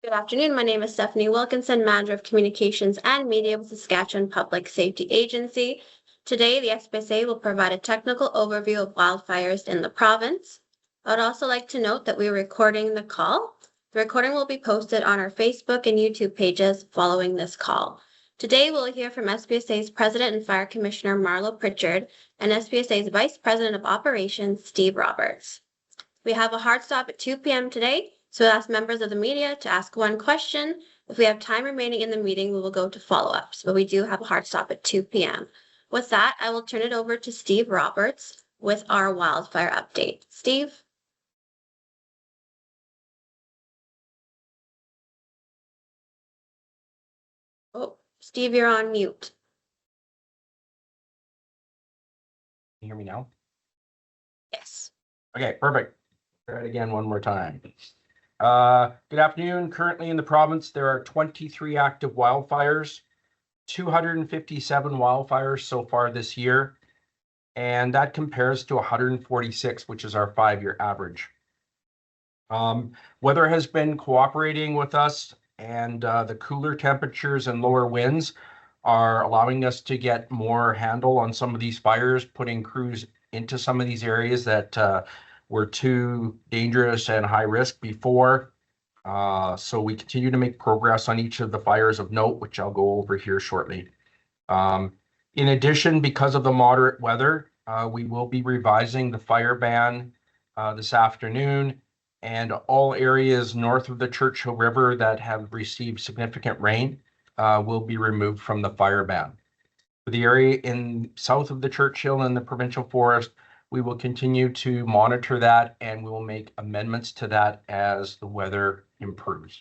Good afternoon. My name is Stephanie Wilkinson, Manager of Communications and Media with Saskatchewan Public Safety Agency. Today, the SPSA will provide a technical overview of wildfires in the province. I would also like to note that we are recording the call. The recording will be posted on our Facebook and YouTube pages following this call. Today, we'll hear from SPSA's President and Fire Commissioner Marlo Pritchard and SPSA's Vice-President of Operations, Steve Roberts. We have a hard stop at 2 p.m. today, so we'll ask members of the media to ask one question. If we have time remaining in the meeting, we will go to follow-ups, but we do have a hard stop at 2 p.m. With that, I will turn it over to Steve Roberts with our wildfire update. Steve? Oh, Steve, you're on mute. Can you hear me now? Yes. Okay, perfect. Try it again one more time. Good afternoon. Currently in the province, there are 23 active wildfires, 257 wildfires so far this year, and that compares to 146, which is our 5-year average. Weather has been cooperating with us, and the cooler temperatures and lower winds are allowing us to get more handle on some of these fires, putting crews into some of these areas that were too dangerous and high risk before. So we continue to make progress on each of the fires of note, which I'll go over here shortly. In addition, because of the moderate weather, we will be revising the fire ban this afternoon, and all areas north of the Churchill River that have received significant rain will be removed from the fire ban. For the area in south of the Churchill and the provincial forest, we will continue to monitor that, and we will make amendments to that as the weather improves.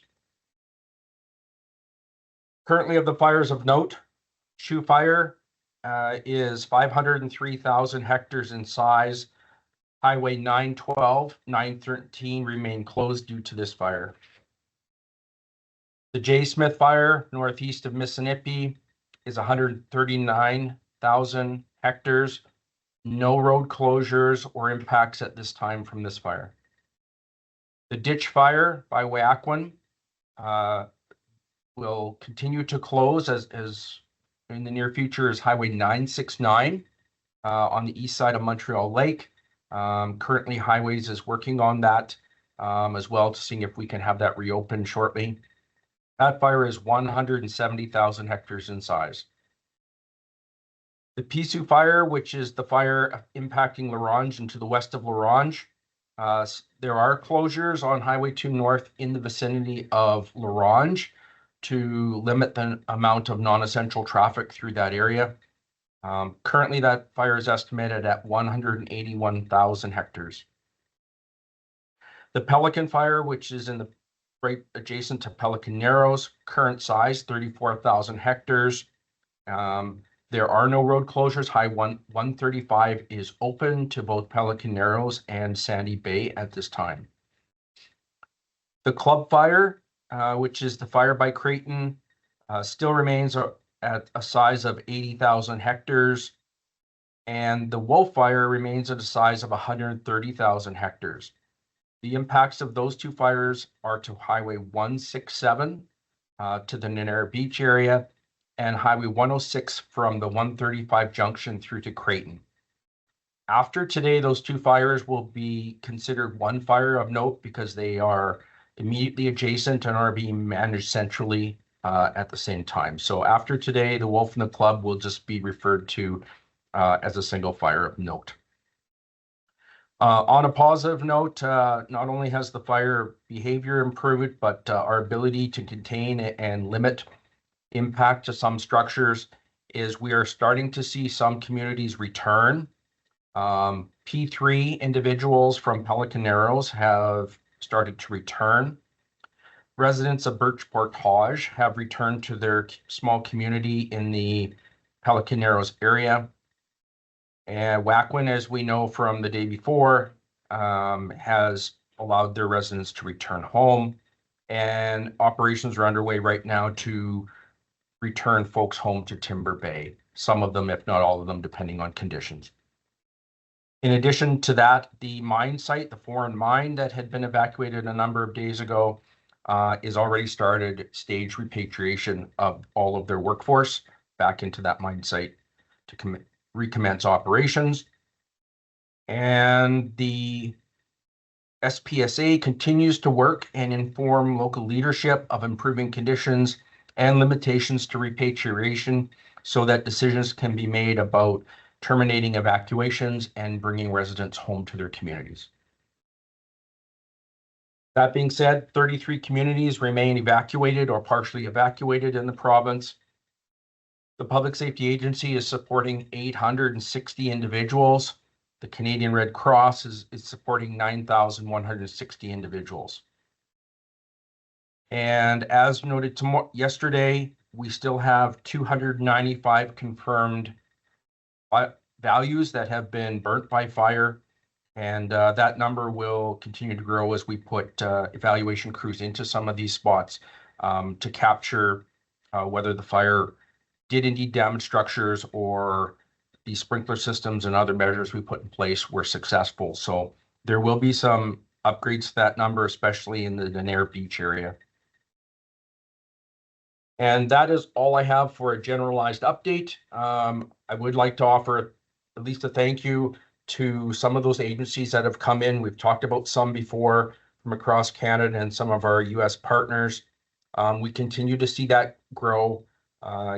Currently, of the fires of note, Shoe Fire is 503,000 hectares in size. Highway 912, 913 remain closed due to this fire. The J. Smith Fire, northeast of Mississippi, is 139,000 hectares. No road closures or impacts at this time from this fire. The Ditch Fire by Evacuees will continue to close as in the near future is Highway 969 on the east side of Montreal Lake. Currently, Highways is working on that as well to see if we can have that reopened shortly. That fire is 170,000 hectares in size. The Pisu Fire, which is the fire impacting La Ronge and to the west of La Ronge. There are closures on Highway 2 North in the vicinity of La Ronge to limit the amount of non-essential traffic through that area. Currently, that fire is estimated at 181,000 hectares. The Pelican Fire, which is in the right adjacent to Pelican Narrows, current size 34,000 hectares. There are no road closures. Highway 135 is open to both Pelican Narrows and Sandy Bay at this time. The Club Fire, which is the fire by Creighton, still remains at a size of 80,000 hectares. And the Wolf Fire remains at a size of 130,000 hectares. The impacts of those two fires are to Highway 167 to the Nenera Beach area, and Highway 106 from the 135 junction through to Creighton. After today, those two fires will be considered one fire of note because they are immediately adjacent and are being managed centrally at the same time. So after today, the Wolf and the Club will just be referred to as a single fire of note. On a positive note, not only has the fire behavior improved, but our ability to contain and limit impact to some structures is we are starting to see some communities return. P3 individuals from Pelican Narrows have started to return. Residents of Birch Portage have returned to their small community in the Pelican Narrows area. And Evacuees, as we know from the day before, has allowed their residents to return home. And operations are underway right now to return folks home to Timber Bay, some of them, if not all of them, depending on conditions. In addition to that, the mine site, the foreign mine that had been evacuated a number of days ago, is already started stage repatriation of all of their workforce back into that mine site to recommence operations. And the SPSA continues to work and inform local leadership of improving conditions and limitations to repatriation so that decisions can be made about terminating evacuations and bringing residents home to their communities. That being said, 33 communities remain evacuated or partially evacuated in the province. The Public Safety Agency is supporting 860 individuals. The Canadian Red Cross is supporting 9,160 individuals. And as noted yesterday, we still have 295 confirmed values that have been burnt by fire. And that number will continue to grow as we put evaluation crews into some of these spots to capture whether the fire did indeed damage structures or the sprinkler systems and other measures we put in place were successful. So there will be some upgrades to that number, especially in the Denair Beach area. And that is all I have for a generalized update. I would like to offer at least a thank you to some of those agencies that have come in. We've talked about some before from across Canada and some of our US partners. We continue to see that grow.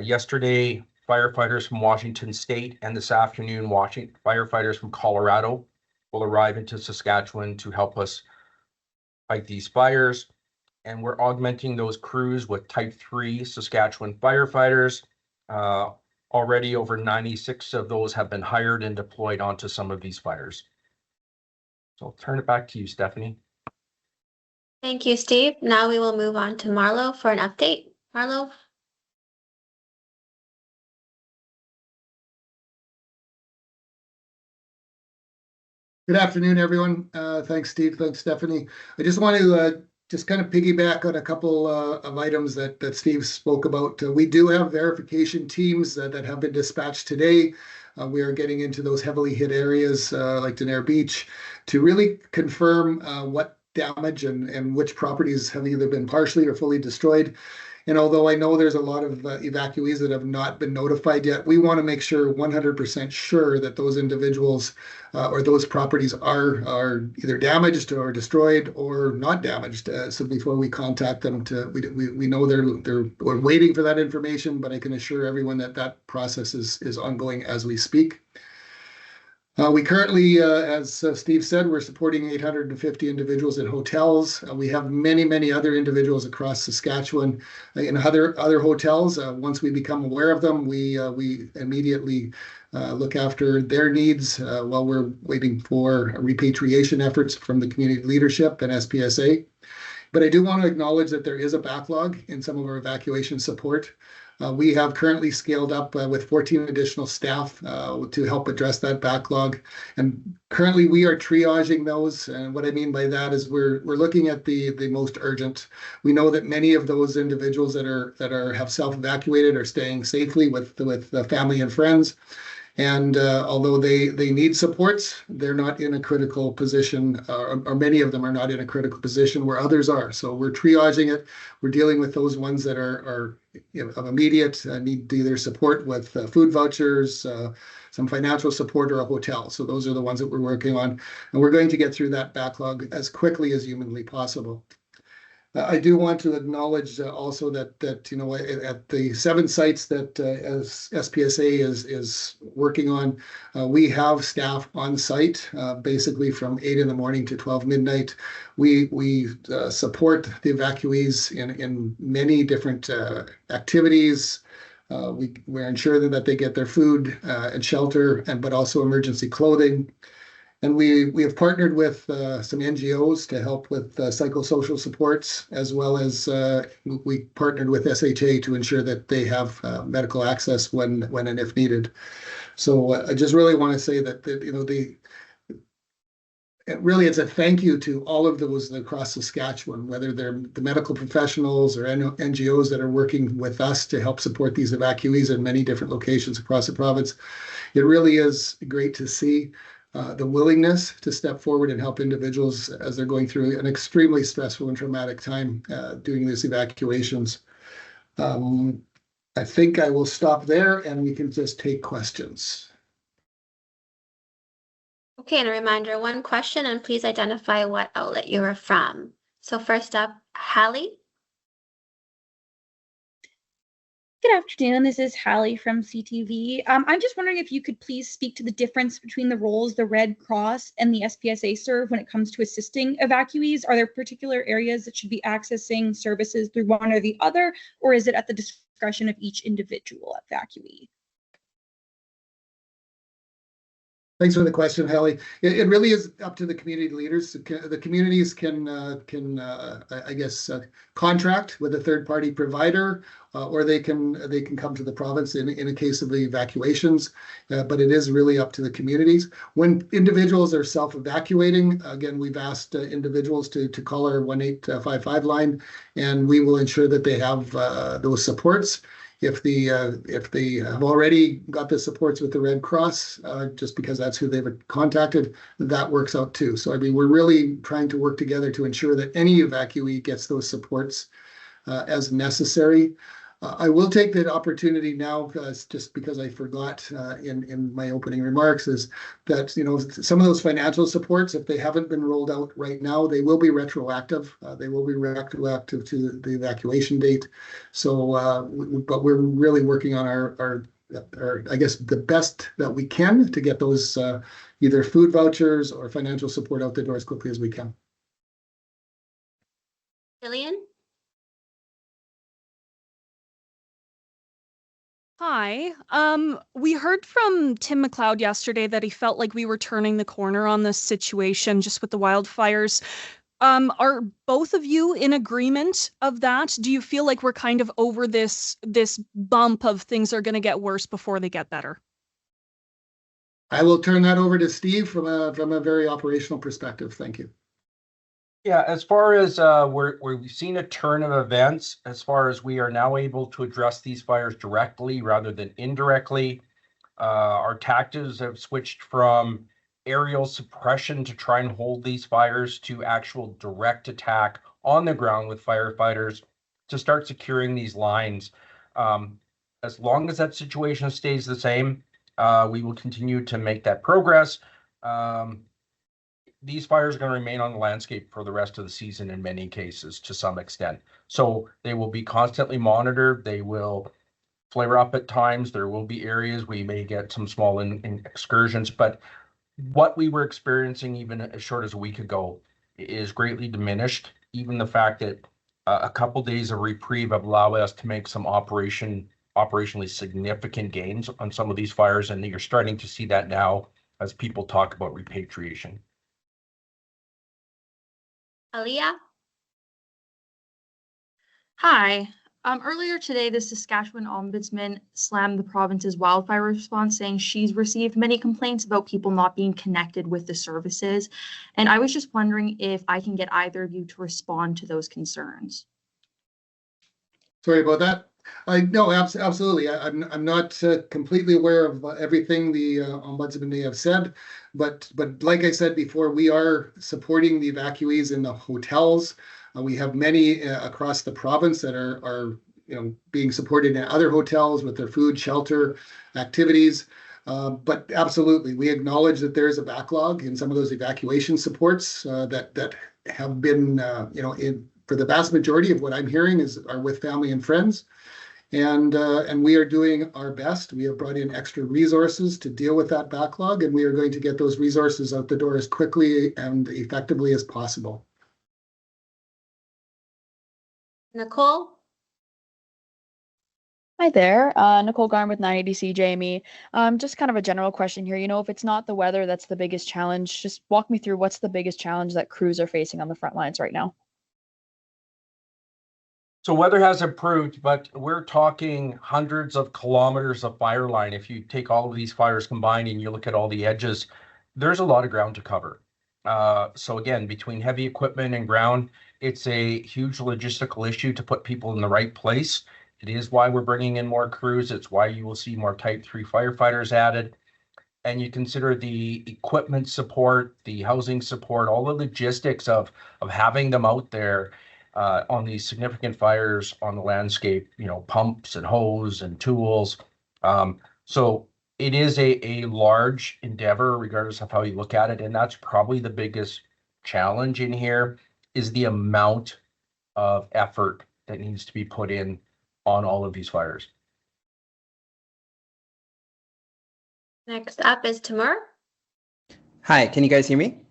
Yesterday, firefighters from Washington State and this afternoon, firefighters from Colorado will arrive into Saskatchewan to help us fight these fires. And we're augmenting those crews with Type 3 Saskatchewan firefighters. Already over 96 of those have been hired and deployed onto some of these fires. So I'll turn it back to you, Stephanie. Thank you, Steve. Now we will move on to Marlo for an update. Marlo? Good afternoon, everyone. Thanks, Steve. Thanks, Stephanie. I just want to just kind of piggyback on a couple of items that Steve spoke about. We do have verification teams that have been dispatched today. We are getting into those heavily hit areas like Denair Beach to really confirm what damage and which properties have either been partially or fully destroyed. And although I know there's a lot of evacuees that have not been notified yet, we want to make sure 100% sure that those individuals or those properties are either damaged or destroyed or not damaged. So before we contact them, we know we're waiting for that information, but I can assure everyone that that process is ongoing as we speak. We currently, as Steve said, we're supporting 850 individuals in hotels. We have many other individuals across Saskatchewan in other hotels. Once we become aware of them, we immediately look after their needs while we're waiting for repatriation efforts from the community leadership and SPSA. But I do want to acknowledge that there is a backlog in some of our evacuation support. We have currently scaled up with 14 additional staff to help address that backlog. And currently we are triaging those. And what I mean by that is we're looking at the most urgent. We know that many of those individuals that have self-evacuated are staying safely with family and friends. And although they need supports, they're not in a critical position, or many of them are not in a critical position where others are. So we're triaging it. We're dealing with those ones that are of immediate need either support with food vouchers, some financial support, or a hotel. So those are the ones that we're working on. And we're going to get through that backlog as quickly as humanly possible. I do want to acknowledge also that at the 7 sites that as SPSA is working on, we have staff on site basically from 8 in the morning to 12 midnight. We support the evacuees in many different activities. We're ensuring that they get their food and shelter, but also emergency clothing. And we have partnered with some NGOs to help with psychosocial supports, as well as we partnered with SHA to ensure that they have medical access when and if needed. So I just really want to say that it's a thank you to all of those across Saskatchewan, whether they're the medical professionals or NGOs that are working with us to help support these evacuees in many different locations across the province. It really is great to see. the willingness to step forward and help individuals as they're going through an extremely stressful and traumatic time doing these evacuations. I think I will stop there and we can just take questions. Okay, and a reminder, one question, and please identify what outlet you are from. So first up, Hallie. Good afternoon. This is Hallie from CTV. I'm just wondering if you could please speak to the difference between the roles the Red Cross and the SPSA serve when it comes to assisting evacuees. Are there particular areas that should be accessing services through one or the other, or is it at the discretion of each individual evacuee? Thanks for the question, Hallie. It really is up to the community leaders. The communities can contract with a third-party provider, or they can come to the province in a case of the evacuations. But it is really up to the communities. When individuals are self-evacuating, again, we've asked individuals to call our 1855 line, and we will ensure that they have those supports. If they have already got the supports with the Red Cross, just because that's who they've contacted, that works out too. So, I mean, we're really trying to work together to ensure that any evacuee gets those supports as necessary. I will take the opportunity now, just because I forgot in my opening remarks, is that, you know, some of those financial supports, if they haven't been rolled out right now, they will be retroactive. They will be retroactive to the evacuation date. So, but we're really working on our I guess the best that we can to get those either food vouchers or financial support out the door as quickly as we can. Jillian. Hi. We heard from Tim McLeod yesterday that he felt like we were turning the corner on this situation just with the wildfires. Are both of you in agreement of that? Do you feel like we're kind of over this bump of things are going to get worse before they get better? I will turn that over to Steve from a very operational perspective. Thank you. Yeah, as far as we've seen a turn of events, as far as we are now able to address these fires directly rather than indirectly. Our tactics have switched from aerial suppression to try and hold these fires to actual direct attack on the ground with firefighters to start securing these lines. As long as that situation stays the same, we will continue to make that progress. These fires are going to remain on the landscape for the rest of the season in many cases to some extent. So they will be constantly monitored. They will flare up at times. There will be areas we may get some small excursions, but what we were experiencing even as short as a week ago is greatly diminished. Even the fact that a couple days of reprieve have allowed us to make some operationally significant gains on some of these fires, and you're starting to see that now as people talk about repatriation. Aaliyah. Hi. Earlier today, the Saskatchewan Ombudsman slammed the province's wildfire response, saying she's received many complaints about people not being connected with the services. And I was just wondering if I can get either of you to respond to those concerns. Sorry about that. No, absolutely. I'm not completely aware of everything the Ombudsman may have said, but like I said before, we are supporting the evacuees in the hotels. We have many across the province that are being supported in other hotels with their food, shelter, activities. But absolutely, we acknowledge that there is a backlog in some of those evacuation supports that have been, for the vast majority of what I'm hearing are with family and friends. And we are doing our best. We have brought in extra resources to deal with that backlog, and we are going to get those resources out the door as quickly and effectively as possible. Nicole. Hi there, Nicole Garn with 980 CJME. Just kind of a general question here. If it's not the weather that's the biggest challenge, just walk me through what's the biggest challenge that crews are facing on the front lines right now. So weather has improved, but we're talking hundreds of kilometers of fire line. If you take all of these fires combined and you look at all the edges, there's a lot of ground to cover. So again, between heavy equipment and ground, it's a huge logistical issue to put people in the right place. It is why we're bringing in more crews. It's why you will see more Type 3 firefighters added. and you consider the equipment support, the housing support, all the logistics of having them out there on these significant fires on the landscape, pumps and hose and tools. So it is a large endeavor, regardless of how you look at it. And that's probably the biggest challenge in here, is the amount of effort that needs to be put in on all of these fires. Next up is Timur. Hi, can you guys hear me?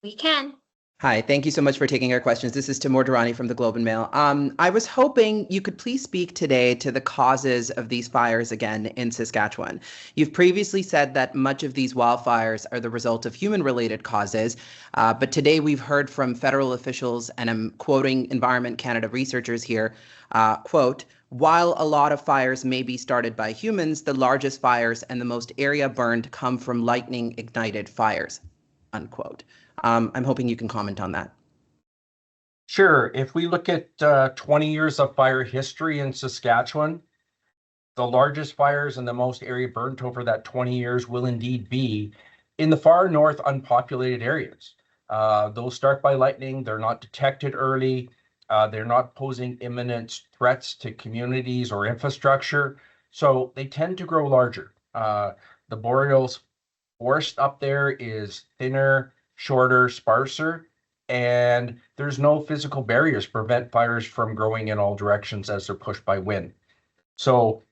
We can. Hi, thank you so much for taking our questions. This is Timur Durrani from the Globe and Mail. I was hoping you could please speak today to the causes of these fires again in Saskatchewan. You've previously said that much of these wildfires are the result of human-related causes, but today we've heard from federal officials, and I'm quoting Environment Canada researchers here, quote, "While a lot of fires may be started by humans, the largest fires and the most area burned come from lightning-ignited fires," unquote. I'm hoping you can comment on that. Sure. If we look at 20 years of fire history in Saskatchewan, the largest fires and the most area burnt over that 20 years will indeed be in the far north unpopulated areas. Those start by lightning. They're not detected early. They're not posing imminent threats to communities or infrastructure. So they tend to grow larger. The boreal forest up there is thinner, shorter, sparser, and there's no physical barriers to prevent fires from growing in all directions as they're pushed by wind. So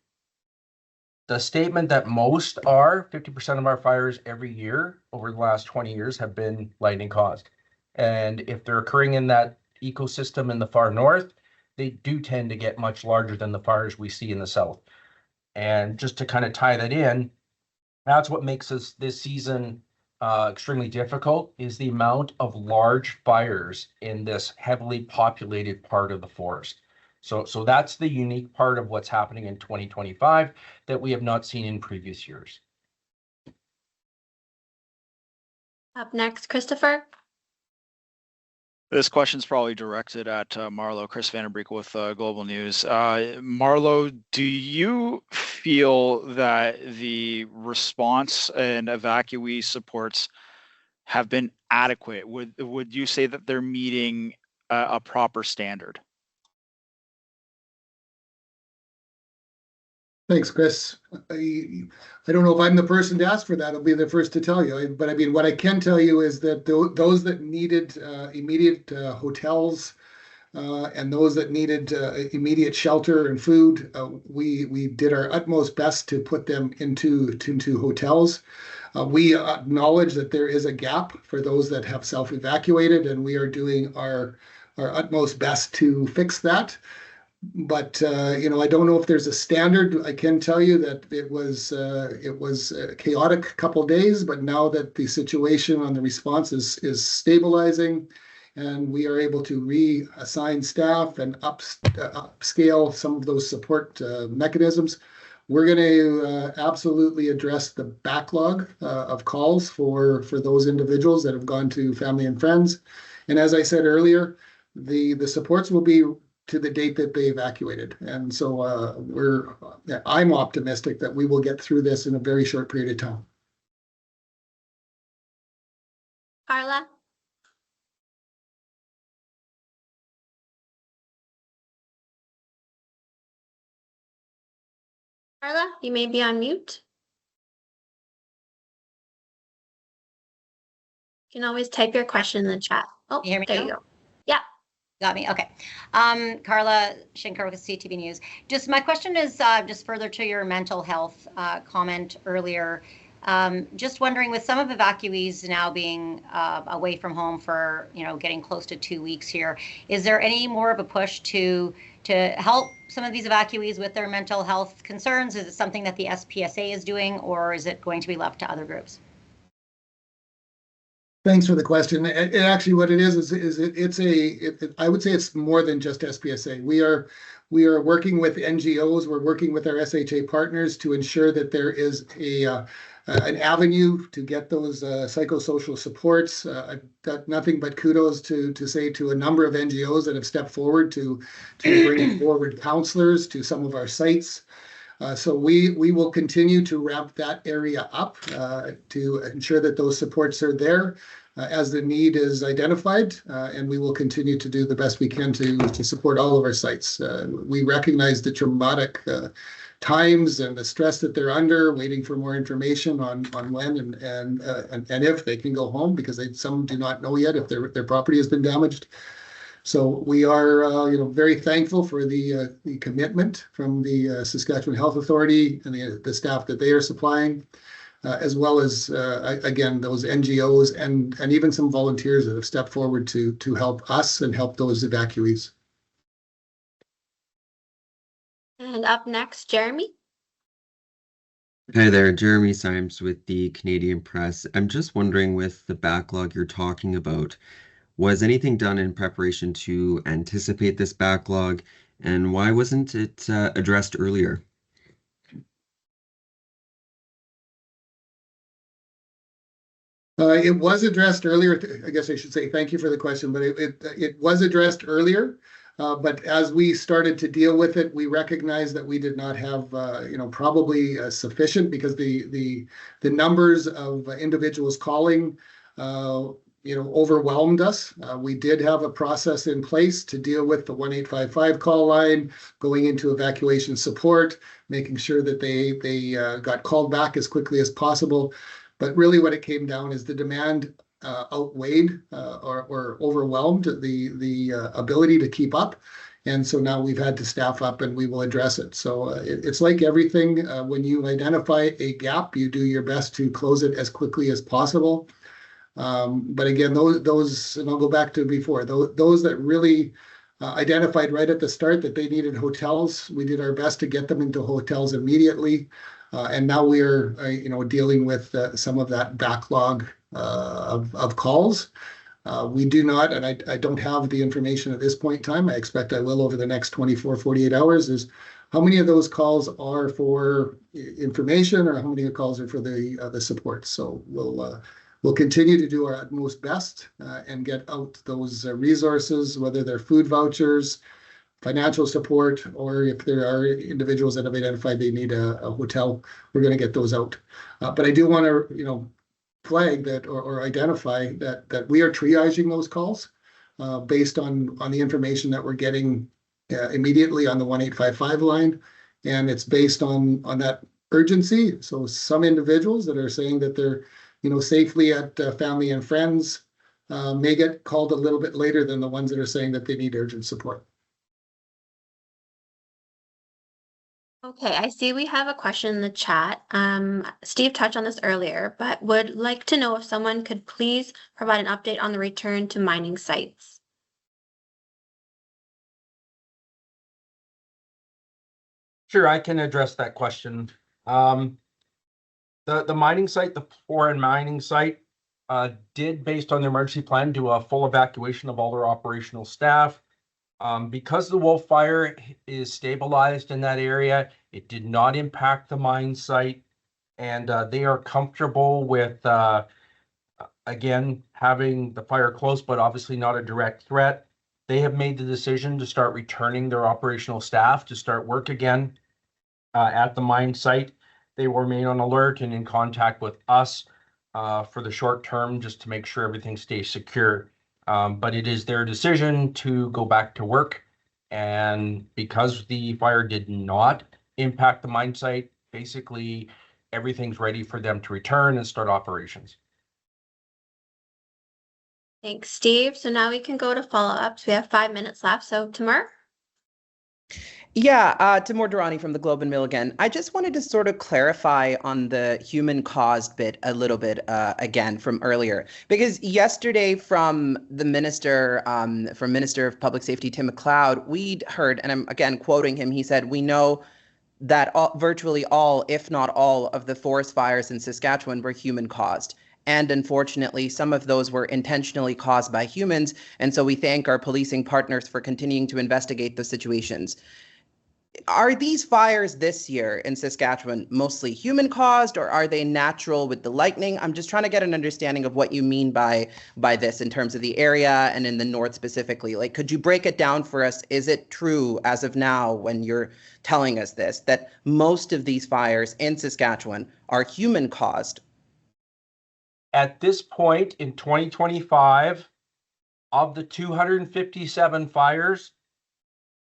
the statement that most are 50% of our fires every year over the last 20 years have been lightning caused. And if they're occurring in that ecosystem in the far north, they do tend to get much larger than the fires we see in the south. And just to kind of tie that in, that's what makes this season extremely difficult, is the amount of large fires in this heavily populated part of the forest. So that's the unique part of what's happening in 2025 that we have not seen in previous years. Up next, Christopher. This question is probably directed at Marlo, Chris Vandenbreek with Global News. Marlo, do you feel that the response and evacuee supports have been adequate? Would you say that they're meeting a proper standard? Thanks, Chris. I don't know if I'm the person to ask for that. I'll be the first to tell you. But I mean, what I can tell you is that those that needed immediate hotels and those that needed immediate shelter and food, we did our utmost best to put them into hotels. We acknowledge that there is a gap for those that have self-evacuated, and we are doing our utmost best to fix that. But I don't know if there's a standard. I can tell you that it was a chaotic couple of days, but now that the situation on the response is stabilizing, and we are able to reassign staff and upscale some of those support mechanisms, we're going to absolutely address the backlog of calls for those individuals that have gone to family and friends. And as I said earlier, the supports will be to the date that they evacuated. And so I'm optimistic that we will get through this in a very short period of time. Carla. Carla, you may be on mute. You can always type your question in the chat. Oh, Can you hear me there now? you go. Yeah. Got me. Okay. Carla Schinker with CTV News. Just my question is just further to your mental health comment earlier. Just wondering, with some of evacuees now being away from home for getting close to 2 weeks here, is there any more of a push to help some of these evacuees with their mental health concerns? Is it something that the SPSA is doing, or is it going to be left to other groups? Thanks for the question. Actually, what it is I would say it's more than just SPSA. We are working with NGOs. We're working with our SHA partners to ensure that there is an avenue to get those psychosocial supports. I've got nothing but kudos to say to a number of NGOs that have stepped forward to bring forward counselors to some of our sites. So we will continue to ramp that area up to ensure that those supports are there as the need is identified, and we will continue to do the best we can to support all of our sites. We recognize the traumatic times and the stress that they're under, waiting for more information on when and if they can go home, because some do not know yet if their property has been damaged. So we are, very thankful for the commitment from the Saskatchewan Health Authority and the staff that they are supplying, as well as again those NGOs and even some volunteers that have stepped forward to help us and help those evacuees. And up next, Jeremy. Hi there, Jeremy Symes with the Canadian Press. I'm just wondering, with the backlog you're talking about, was anything done in preparation to anticipate this backlog, and why wasn't it addressed earlier? It was addressed earlier. I guess I should say thank you for the question, but it was addressed earlier. But as we started to deal with it, we recognized that we did not have, probably sufficient, because the numbers of individuals calling, overwhelmed us. We did have a process in place to deal with the 1855 call line, going into evacuation support, making sure that they got called back as quickly as possible. But really what it came down is the demand outweighed or overwhelmed the ability to keep up. And so now we've had to staff up, and we will address it. So it's like everything. When you identify a gap, you do your best to close it as quickly as possible. But again, those, and I'll go back to before, those that really identified right at the start that they needed hotels, we did our best to get them into hotels immediately. And now we are, dealing with some of that backlog of calls. We do not, and I don't have the information at this point in time. I expect I will over the next 24, 48 hours, is how many of those calls are for information, or how many calls are for the support. So we'll continue to do our utmost best and get out those resources, whether they're food vouchers, financial support, or if there are individuals that have identified they need a hotel, we're going to get those out. But I do want to, flag that or identify that we are triaging those calls based on the information that we're getting immediately on the 1855 line, and it's based on that urgency. So some individuals that are saying that they're safely at family and friends may get called a little bit later than the ones that are saying that they need urgent support. Okay, I see we have a question in the chat. Steve touched on this earlier, but would like to know if someone could please provide an update on the return to mining sites. Sure, I can address that question. The mining site, the foreign mining site, did, based on the emergency plan, do a full evacuation of all their operational staff. Because the wolf fire is stabilized in that area, it did not impact the mine site, and they are comfortable with, again, having the fire close, but obviously not a direct threat. They have made the decision to start returning their operational staff to start work again at the mine site. They will remain on alert and in contact with us for the short term, just to make sure everything stays secure. But it is their decision to go back to work. And because the fire did not impact the mine site, basically everything's ready for them to return and start operations. Thanks, Steve. So now we can go to follow-ups. We have 5 minutes left. So Tamar? Yeah, Timur Durrani from the Globe and Mail again. I just wanted to sort of clarify on the human-caused bit a little bit again from earlier, because yesterday from the Minister of Public Safety, Tim McLeod, we'd heard, and I'm again quoting him, he said, "We know that virtually all, if not all, of the forest fires in Saskatchewan were human-caused. And unfortunately, some of those were intentionally caused by humans, and so we thank our policing partners for continuing to investigate those situations." are these fires this year in Saskatchewan mostly human caused, or are they natural with the lightning? I'm just trying to get an understanding of what you mean by this in terms of the area and in the north specifically. Like, could you break it down for us? Is it true as of now, when you're telling us this, that most of these fires in Saskatchewan are human caused? At this point in 2025, of the 257 fires,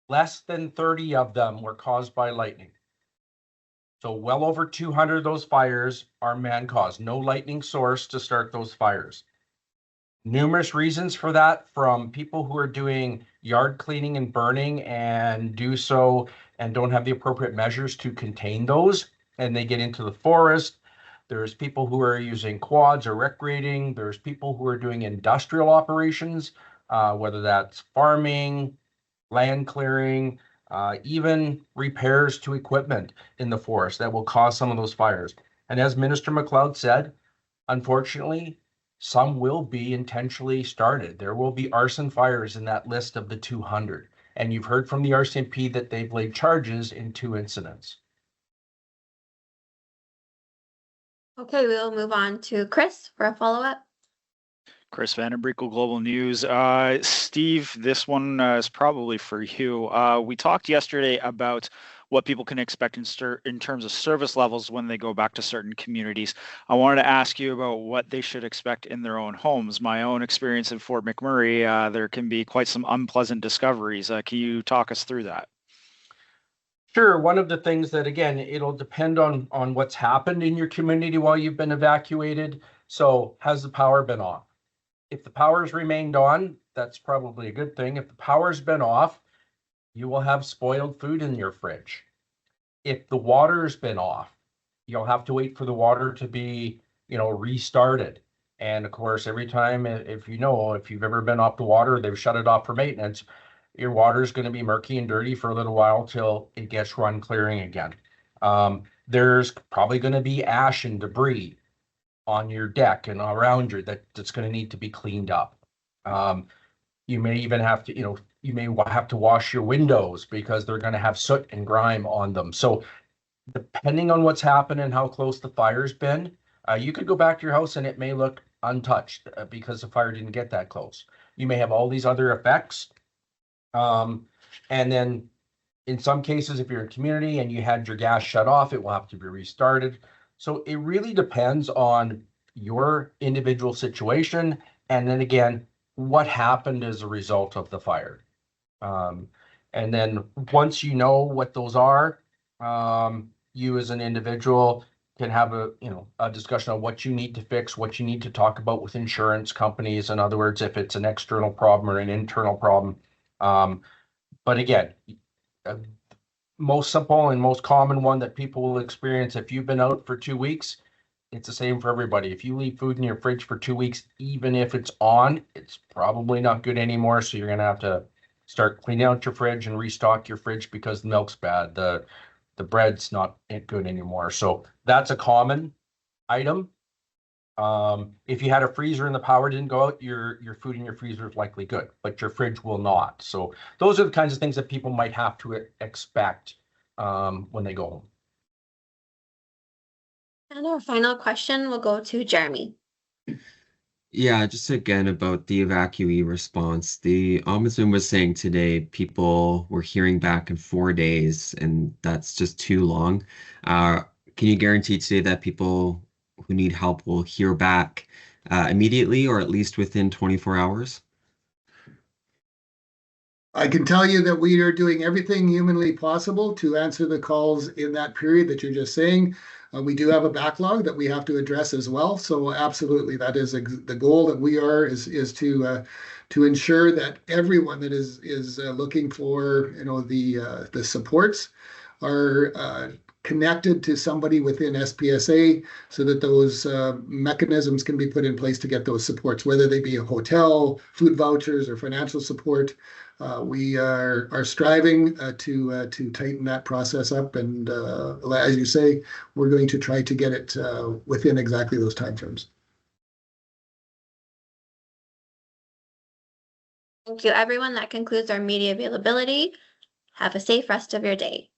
less than 30 of them were caused by lightning. So well over 200 of those fires are man-caused. No lightning source to start those fires. Numerous reasons for that, from people who are doing yard cleaning and burning and do so and don't have the appropriate measures to contain those, and they get into the forest. There's people who are using quads or recreating. There's people who are doing industrial operations, whether that's farming, land clearing, even repairs to equipment in the forest that will cause some of those fires. And as Minister McLeod said, unfortunately, some will be intentionally started. There will be arson fires in that list of the 200. And you've heard from the RCMP that they've laid charges in 2 incidents. Okay, we will move on to Chris for a follow-up. Chris Vandenbrekel, Global News. Steve, this one is probably for you. We talked yesterday about what people can expect in terms of service levels when they go back to certain communities. I wanted to ask you about what they should expect in their own homes. My own experience in Fort McMurray, there can be quite some unpleasant discoveries. Can you talk us through that? Sure. One of the things that, again, it'll depend on what's happened in your community while you've been evacuated. So has the power been off? If the power's remained on, that's probably a good thing. If the power's been off, you will have spoiled food in your fridge. If the water's been off, you'll have to wait for the water to be, restarted. And of course, every time, if you've ever been off the water, they've shut it off for maintenance, your water is going to be murky and dirty for a little while till it gets run clearing again. There's probably going to be ash and debris on your deck and around you that's going to need to be cleaned up. You may even have to, you may have to wash your windows because they're going to have soot and grime on them. So depending on what's happened and how close the fire's been, you could go back to your house and it may look untouched because the fire didn't get that close. You may have all these other effects. And then in some cases, if you're in a community and you had your gas shut off, it will have to be restarted. So it really depends on your individual situation. And then again, what happened as a result of the fire. And then once you know what those are, you as an individual can have a discussion on what you need to fix, what you need to talk about with insurance companies. In other words, if it's an external problem or an internal problem. But again, most simple and most common one that people will experience, if you've been out for 2 weeks, it's the same for everybody. If you leave food in your fridge for 2 weeks, even if it's on, it's probably not good anymore. So you're going to have to start cleaning out your fridge and restock your fridge because the milk's bad. The bread's not good anymore. So that's a common item. If you had a freezer and the power didn't go out, your food in your freezer is likely good, but your fridge will not. So those are the kinds of things that people might have to expect when they go home. And our final question will go to Jeremy. Yeah, just again about the evacuee response. The ombudsman was saying today people were hearing back in 4 days, and that's just too long. Can you guarantee today that people who need help will hear back immediately, or at least within 24 hours? I can tell you that we are doing everything humanly possible to answer the calls in that period that you're just saying. We do have a backlog that we have to address as well. So absolutely, that is the goal that we are is to ensure that everyone that is looking for the supports are connected to somebody within SPSA so that those mechanisms can be put in place to get those supports, whether they be a hotel, food vouchers, or financial support. We are striving to tighten that process up, and as you say, we're going to try to get it within exactly those timeframes. Thank you, everyone. That concludes our media availability. Have a safe rest of your day.